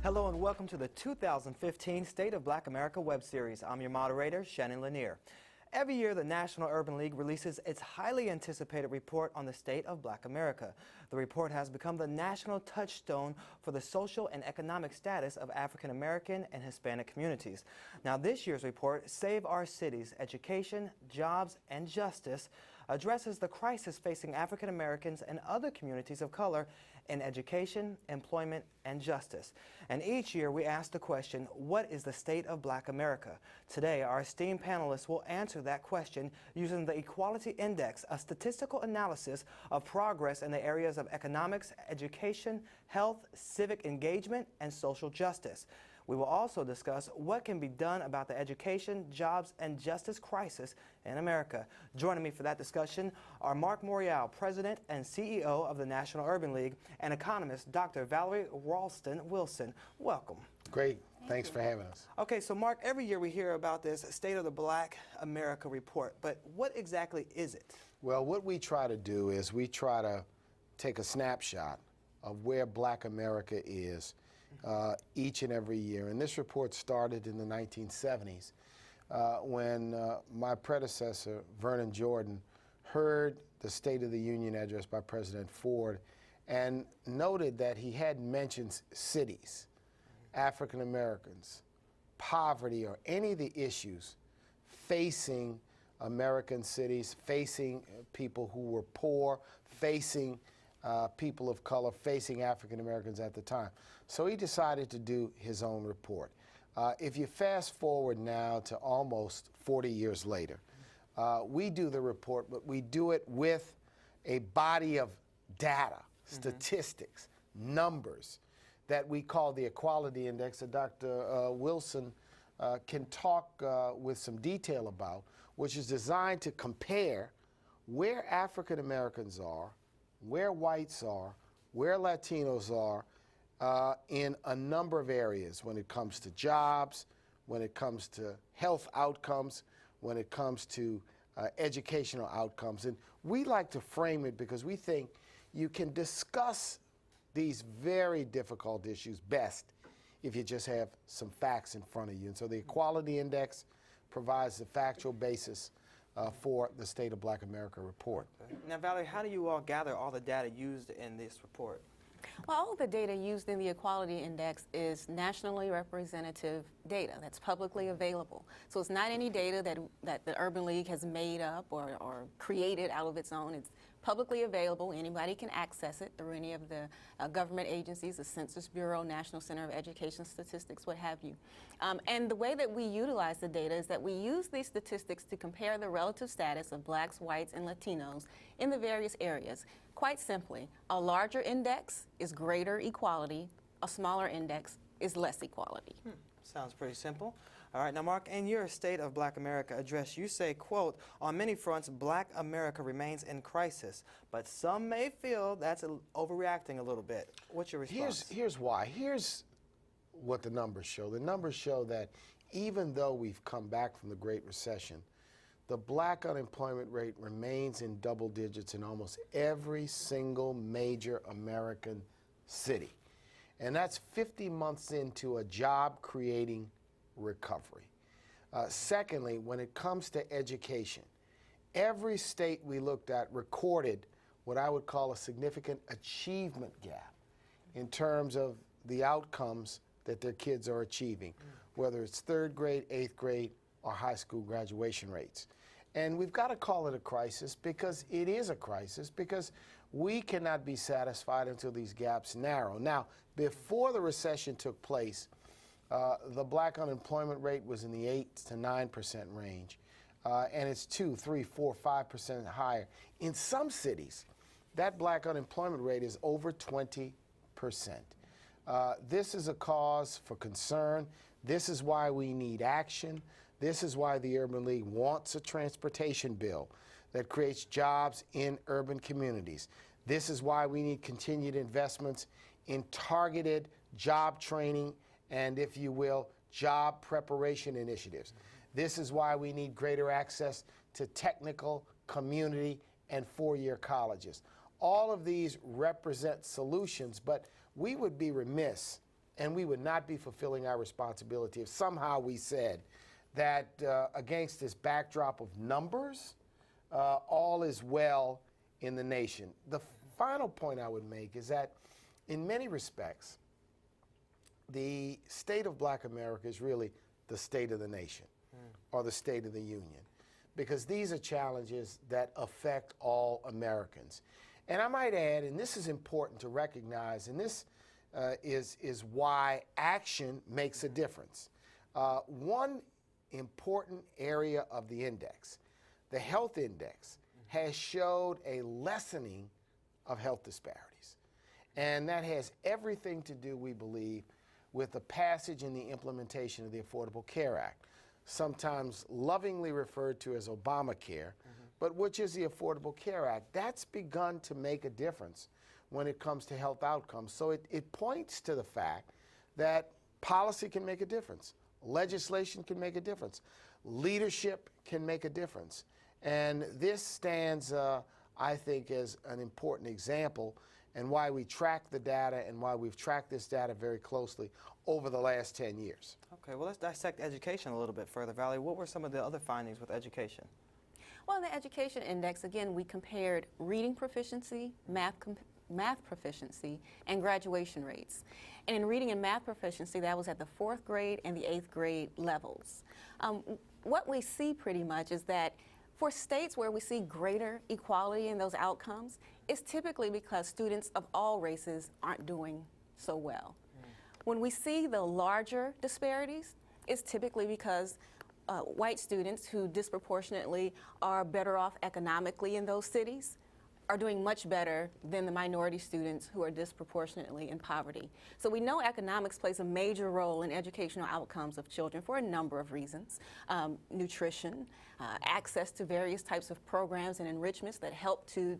Hello and welcome to the 2015 State of Black America web series. I'm your moderator, Shannon Lanier. Every year, the National Urban League releases its highly anticipated report on the state of Black America. The report has become the national touchstone for the social and economic status of African American and Hispanic communities. Now, this year's report, Save Our Cities, Education, Jobs, and Justice, addresses the crisis facing African Americans and other communities of color in education, employment, and justice. And each year we ask the question, what is the state of Black America? Today, our esteemed panelists will answer that question using the Equality Index, a statistical analysis of progress in the areas of economics, education, health, civic engagement, and social justice. We will also discuss what can be done about the education, jobs, and justice crisis in America. Joining me for that discussion are Mark Morial, President and CEO of the National Urban League, and economist Dr. Valerie Ralston Wilson. Welcome. Great. Thanks for having us. Okay, so Mark, every year we hear about this State of the Black America report, but what exactly is it? Well, what we try to do is we try to take a snapshot of where Black America is each and every year. And this report started in the 1970s when my predecessor, Vernon Jordan, heard the State of the Union address by President Ford and noted that he hadn't mentioned cities, African Americans, poverty, or any of the issues facing American cities, facing people who were poor, facing people of color, facing African Americans at the time. So he decided to do his own report. If you fast forward now to almost 40 years later, we do the report, but we do it with a body of data, statistics, numbers that we call the Equality Index that Dr. Wilson can talk with some detail about, which is designed to compare where African Americans are, where whites are, where Latinos are in a number of areas when it comes to jobs, when it comes to health outcomes, when it comes to educational outcomes. And we like to frame it because we think you can discuss these very difficult issues best if you just have some facts in front of you. And so the Equality Index provides the factual basis for the State of Black America report. Now, Valerie, how do you all gather all the data used in this report? Well, all of the data used in the Equality Index is nationally representative data that's publicly available. So it's not any data that the Urban League has made up or created out of its own. It's publicly available. Anybody can access it through any of the government agencies, the Census Bureau, National Center of Education Statistics, what have you. And the way that we utilize the data is that we use these statistics to compare the relative status of blacks, whites, and Latinos in the various areas. Quite simply, a larger index is greater equality, a smaller index is less equality. Sounds pretty simple. All right, now Mark, in your State of Black America address, you say, quote, on many fronts, Black America remains in crisis, but some may feel that's overreacting a little bit. What's your response? Here's why. Here's what the numbers show. The numbers show that even though we've come back from the Great Recession, the Black unemployment rate remains in double digits in almost every single major American city. And that's 50 months into a job-creating recovery. Secondly, when it comes to education, every state we looked at recorded what I would call a significant achievement gap in terms of the outcomes that their kids are achieving, whether it's third grade, eighth grade, or high school graduation rates. And we've got to call it a crisis because it is a crisis, because we cannot be satisfied until these gaps narrow. Now, before the recession took place, the Black unemployment rate was in the 8 to 9% range, and it's 2, 3, 4, 5% higher. In some cities, that Black unemployment rate is over 20%. This is a cause for concern. This is why we need action. This is why the Urban League wants a transportation bill that creates jobs in urban communities. This is why we need continued investments in targeted job training and, if you will, job preparation initiatives. This is why we need greater access to technical, community, and four-year colleges. All of these represent solutions, but we would be remiss and we would not be fulfilling our responsibility if somehow we said that against this backdrop of numbers, all is well in the nation. The final point I would make is that in many respects, the state of Black America is really the state of the nation or the state of the union, because these are challenges that affect all Americans. And I might add, and this is important to recognize, and this is why action makes a difference. One important area of the index, the health index, has showed a lessening of health disparities. And that has everything to do, we believe, with the passage and the implementation of the Affordable Care Act, sometimes lovingly referred to as Obamacare, but which is the Affordable Care Act. That's begun to make a difference when it comes to health outcomes. So it points to the fact that policy can make a difference, legislation can make a difference, leadership can make a difference. And this stands, I think, as an important example, and why we track the data and why we've tracked this data very closely over the last 10 years. Okay, well, let's dissect education a little bit further. Valerie, what were some of the other findings with education? Well, in the education index, again, we compared reading proficiency, math proficiency, and graduation rates. And in reading and math proficiency, that was at the 4th grade and the 8th grade levels. What we see pretty much is that for states where we see greater equality in those outcomes, it's typically because students of all races aren't doing so well. When we see the larger disparities, it's typically because white students who disproportionately are better off economically in those cities are doing much better than the minority students who are disproportionately in poverty. So we know economics plays a major role in educational outcomes of children for a number of reasons. Nutrition, access to various types of programs and enrichments that help to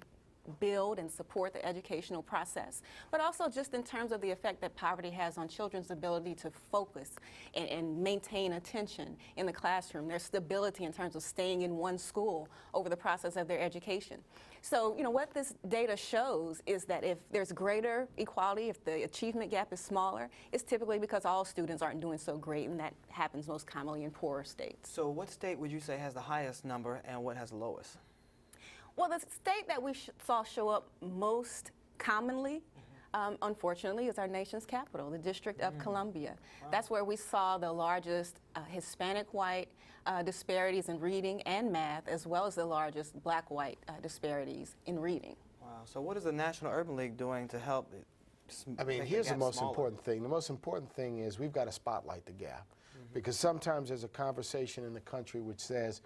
build and support the educational process, but also just in terms of the effect that poverty has on children's ability to focus and maintain attention in the classroom, their stability in terms of staying in one school over the process of their education. So, what this data shows is that if there's greater equality, if the achievement gap is smaller, it's typically because all students aren't doing so great, and that happens most commonly in poorer states. So what state would you say has the highest number and what has the lowest? Well, the state that we saw show up most commonly, unfortunately, is our nation's capital, the District of Columbia. Wow. That's where we saw the largest Hispanic-white disparities in reading and math, as well as the largest Black-white disparities in reading. Wow. So what is the National Urban League doing to help? Here's the most important thing. The most important thing is we've got to spotlight the gap, because sometimes there's a conversation in the country which says,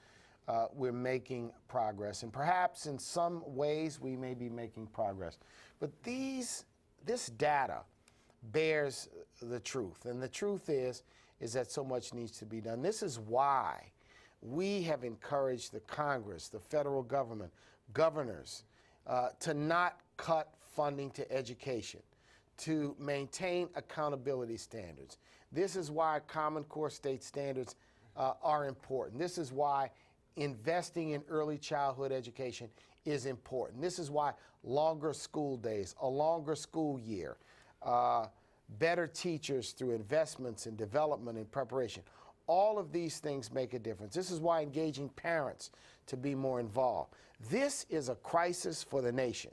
we're making progress, and perhaps in some ways we may be making progress. But this data bears the truth, and the truth is that so much needs to be done. This is why we have encouraged the Congress, the federal government, governors, to not cut funding to education, to maintain accountability standards. This is why Common Core state standards are important. This is why investing in early childhood education is important. This is why longer school days, a longer school year, better teachers through investments in development and preparation, all of these things make a difference. This is why engaging parents to be more involved. This is a crisis for the nation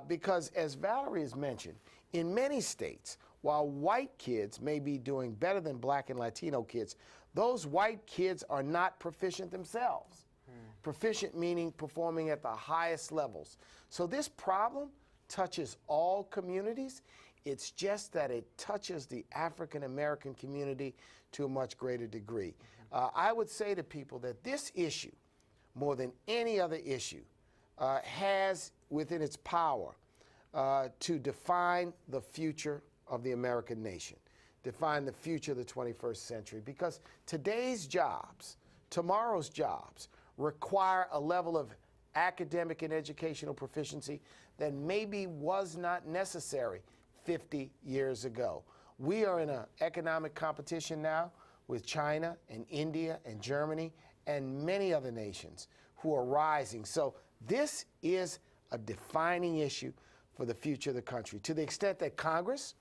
because, as Valerie has mentioned, in many states, while white kids may be doing better than Black and Latino kids, those white kids are not proficient themselves. Proficient meaning performing at the highest levels. So this problem touches all communities. It's just that it touches the African American community to a much greater degree. I would say to people that this issue, more than any other issue, has within its power to define the future of the American nation, define the future of the 21st century, because today's jobs, tomorrow's jobs, require a level of academic and educational proficiency that maybe was not necessary 50 years ago. We are in an economic competition now with China and India and Germany and many other nations who are rising. So this is a defining issue for the future of the country. To the extent that Congress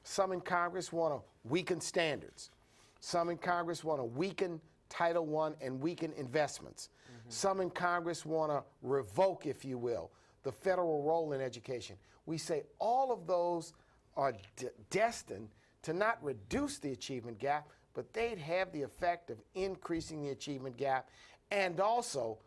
Some in Congress want to weaken standards. Some in Congress want to weaken Title I and weaken investments. Some in Congress want to revoke, if you will, the federal role in education. We say all of those are destined to not reduce the achievement gap, but they'd have the effect of increasing the achievement gap and also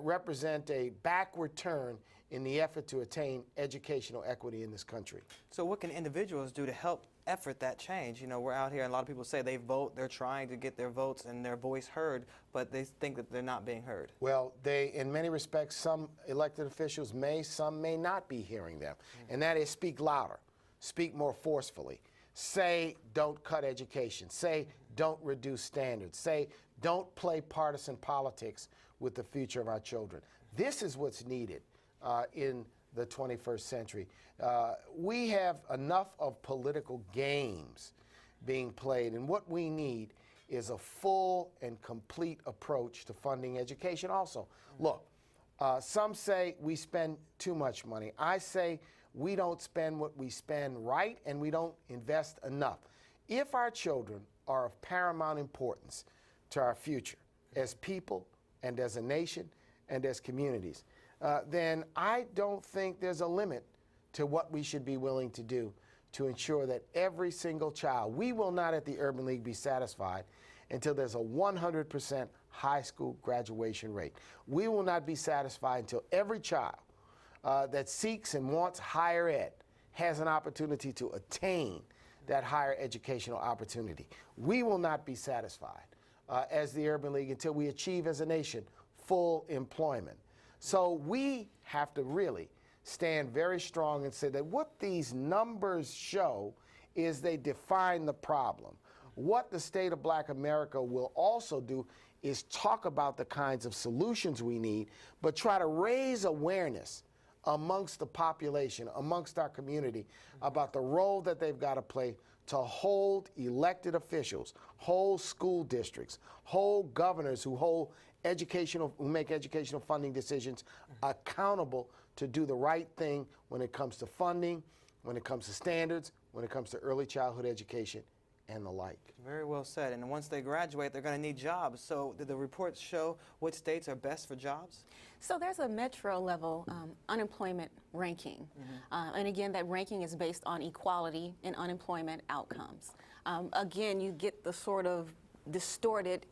represent a backward turn in the effort to attain educational equity in this country. So what can individuals do to help effort that change? You know, we're out here and a lot of people say they vote, they're trying to get their votes and their voice heard, but they think that they're not being heard. Well, in many respects, some elected officials some may not be hearing them. And that is speak louder, speak more forcefully. Say, don't cut education. Say, don't reduce standards. Say, don't play partisan politics with the future of our children. This is what's needed in the 21st century. We have enough of political games being played, and what we need is a full and complete approach to funding education also. Look, some say we spend too much money. I say we don't spend what we spend right, and we don't invest enough. If our children are of paramount importance to our future as people and as a nation and as communities, then I don't think there's a limit to what we should be willing to do to ensure that every single child, we will not at the Urban League be satisfied until there's a 100% high school graduation rate. We will not be satisfied until every child that seeks and wants higher ed has an opportunity to attain that higher educational opportunity. We will not be satisfied as the Urban League until we achieve as a nation full employment. So we have to really stand very strong and say that what these numbers show is they define the problem. What the state of Black America will also do is talk about the kinds of solutions we need, but try to raise awareness amongst the population, amongst our community, about the role that they've got to play to hold elected officials, hold school districts, hold governors who make educational funding decisions accountable to do the right thing when it comes to funding, when it comes to standards, when it comes to early childhood education, and the like. Very well said. And once they graduate, they're going to need jobs. So did the reports show which states are best for jobs? So there's a metro level unemployment ranking. And again, that ranking is based on equality and unemployment outcomes. Again, you get the sort of distorted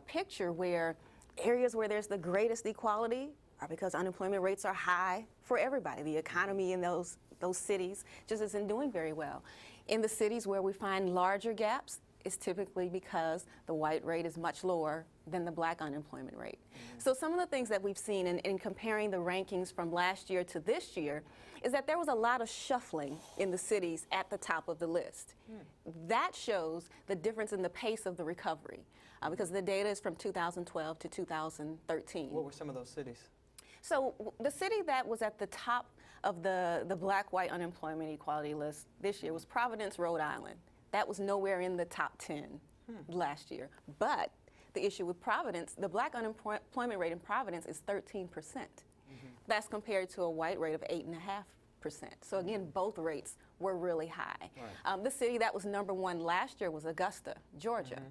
picture where areas where there's the greatest equality are because unemployment rates are high for everybody. The economy in those cities just isn't doing very well. In the cities where we find larger gaps, it's typically because the white rate is much lower than the Black unemployment rate. So some of the things that we've seen in comparing the rankings from last year to this year is that there was a lot of shuffling in the cities at the top of the list. That shows the difference in the pace of the recovery because the data is from 2012 to 2013. What were some of those cities? So the city that was at the top of the Black-white unemployment equality list this year was Providence, Rhode Island. That was nowhere in the top 10 last year. But the issue with Providence, the Black unemployment rate in Providence is 13%. That's compared to a white rate of 8.5%. So again, both rates were really high. Right. The city that was #1 last year was Augusta, Georgia.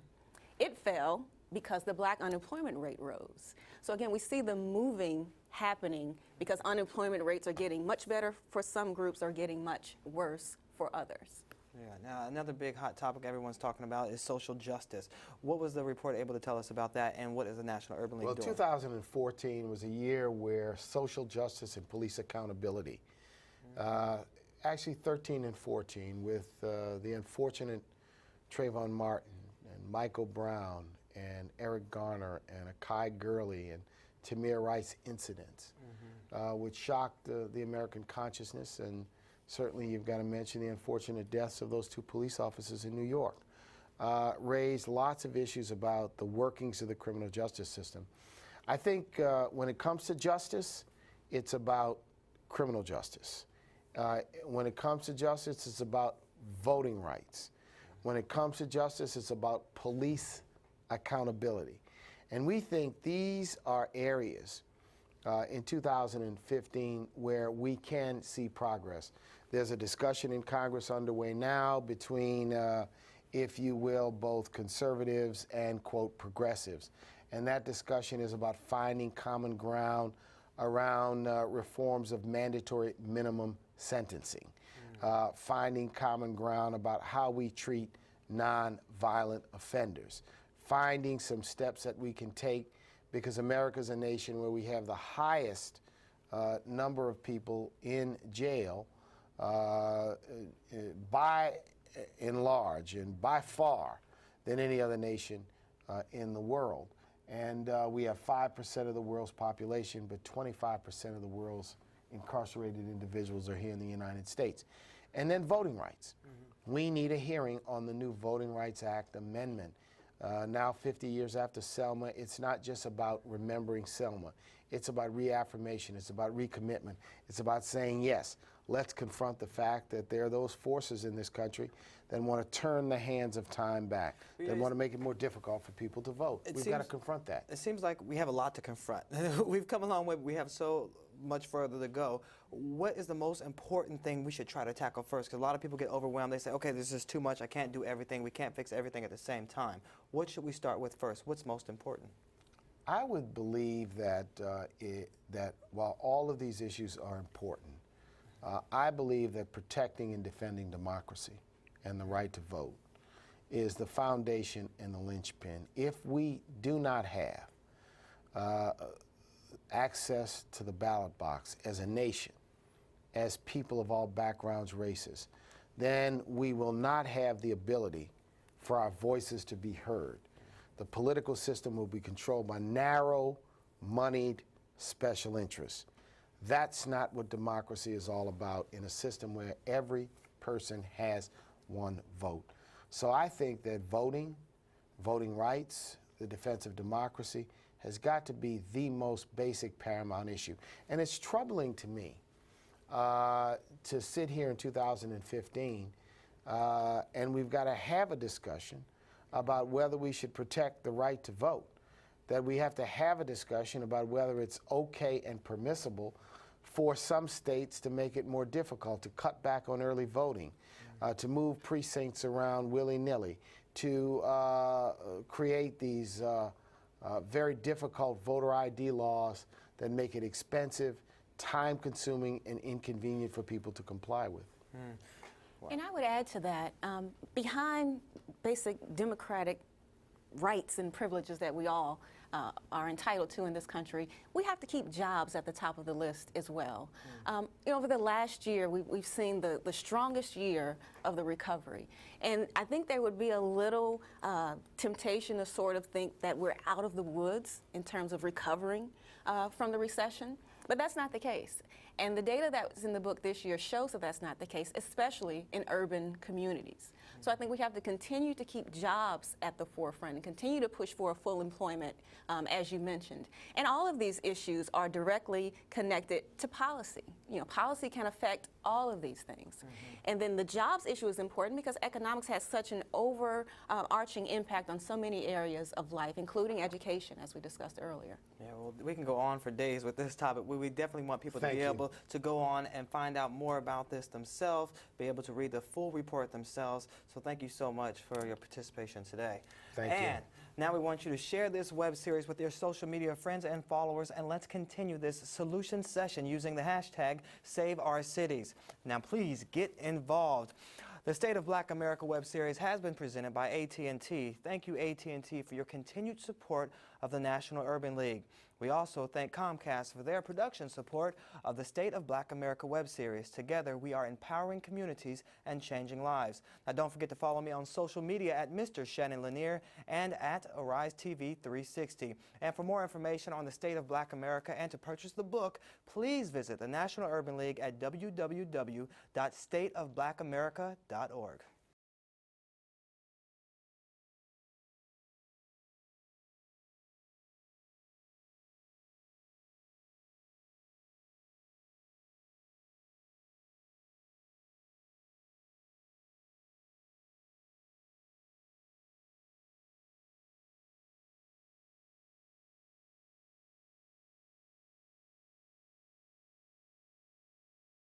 It fell because the Black unemployment rate rose. So again, we see the moving happening because unemployment rates are getting much better for some groups or getting much worse for others. Yeah. Now, another big hot topic everyone's talking about is social justice. What was the report able to tell us about that, and what is the National Urban League doing? Well, 2014 was a year where social justice and police accountability, actually 13 and 14, with the unfortunate Trayvon Martin and Michael Brown and Eric Garner and Akai Gurley and Tamir Rice incidents, which shocked the American consciousness. And certainly you've got to mention the unfortunate deaths of those 2 police officers in New York. Raised lots of issues about the workings of the criminal justice system. I think when it comes to justice, it's about criminal justice. When it comes to justice, it's about voting rights. When it comes to justice, it's about police accountability. And we think these are areas in 2015 where we can see progress. There's a discussion in Congress underway now between, if you will, both conservatives and, quote, progressives. And that discussion is about finding common ground around reforms of mandatory minimum sentencing, finding common ground about how we treat non-violent offenders, finding some steps that we can take, because America's a nation where we have the highest number of people in jail by and large and by far than any other nation in the world. And we have 5% of the world's population, but 25% of the world's incarcerated individuals are here in the United States. And then voting rights. We need a hearing on the new Voting Rights Act amendment. Now 50 years after Selma, it's not just about remembering Selma. It's about reaffirmation. It's about recommitment. It's about saying, yes, let's confront the fact that there are those forces in this country that want to turn the hands of time back, that want to make it more difficult for people to vote. We've got to confront that. It seems like we have a lot to confront. We've come a long way, but we have so much further to go. What is the most important thing we should try to tackle first? Because a lot of people get overwhelmed. They say, okay, this is too much. I can't do everything. We can't fix everything at the same time. What should we start with first? What's most important? I would believe that, that while all of these issues are important, I believe that protecting and defending democracy and the right to vote is the foundation and the linchpin. If we do not have access to the ballot box as a nation, as people of all backgrounds, races, then we will not have the ability for our voices to be heard. The political system will be controlled by narrow, moneyed special interests. That's not what democracy is all about in a system where every person has one vote. So I think that voting rights, the defense of democracy, has got to be the most basic paramount issue. And it's troubling to me to sit here in 2015 and we've got to have a discussion about whether we should protect the right to vote, that we have to have a discussion about whether it's okay and permissible for some states to make it more difficult, to cut back on early voting, to move precincts around willy-nilly, to create these very difficult voter ID laws that make it expensive, time-consuming, and inconvenient for people to comply with. Wow. And I would add to that, behind basic democratic rights and privileges that we all are entitled to in this country, we have to keep jobs at the top of the list as well. Over the last year, we've seen the strongest year of the recovery. And I think there would be a little temptation to sort of think that we're out of the woods in terms of recovering from the recession, but that's not the case. And the data that's in the book this year shows that that's not the case, especially in urban communities. So I think we have to continue to keep jobs at the forefront and continue to push for full employment, as you mentioned. And all of these issues are directly connected to policy. Policy can affect all of these things. And then the jobs issue is important because economics has such an overarching impact on so many areas of life, including education, as we discussed earlier. Yeah, well, we can go on for days with this topic. We definitely want people to be able to go on and find out more about this themselves, be able to read the full report themselves. So thank you so much for your participation today. Thank you. And now we want you to share this web series with your social media friends and followers, and let's continue this solution session using the hashtag #SaveOurCities. Now please get involved. The State of Black America web series has been presented by AT&T. Thank you, AT&T, for your continued support of the National Urban League. We also thank Comcast for their production support of the State of Black America web series. Together, we are empowering communities and changing lives. Now, don't forget to follow me on social media at Mr. Shannon Lanier and at Arise TV 360. And for more information on the State of Black America and to purchase the book, please visit the National Urban League at www.stateofblackamerica.org.